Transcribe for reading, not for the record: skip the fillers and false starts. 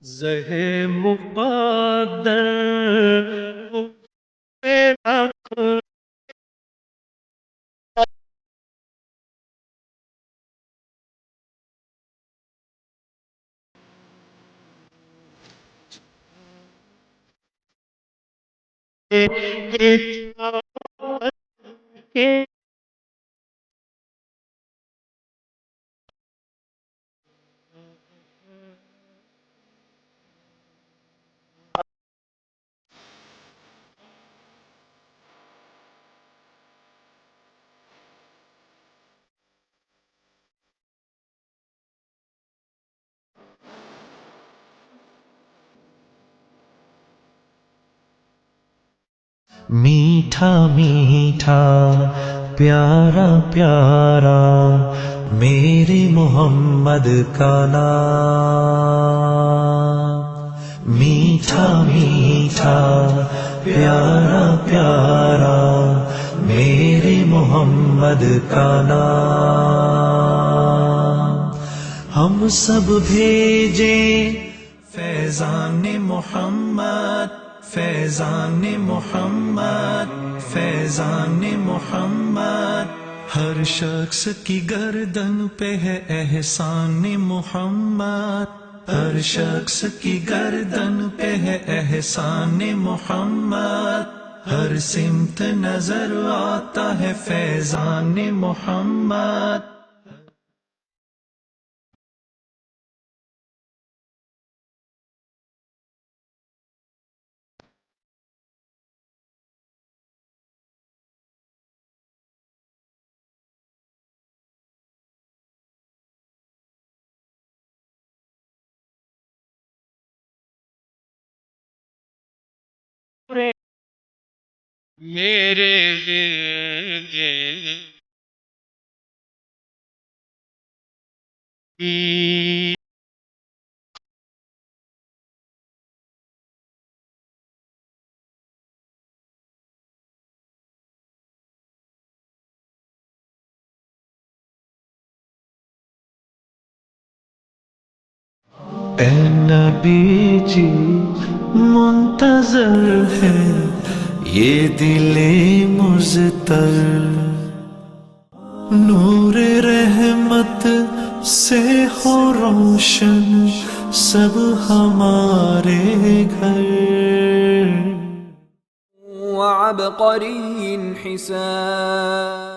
زہے مقدر میرا میٹھا میٹھا پیارا پیارا میرے محمد کا نام، میٹھا میٹھا پیارا پیارا میرے محمد کا نام، ہم سب بھیجیں فیضان محمد، فیضان محمد، فیضان محمد، ہر شخص کی گردن پہ ہے احسان محمد، ہر شخص کی گردن پہ ہے احسان محمد، ہر سمت نظر آتا ہے فیضان محمد۔ میرے اے نبی جی منتظر ہے یہ دل مضطر، نور رحمت سے ہو روشن سب ہمارے گھر، وعبقری حسان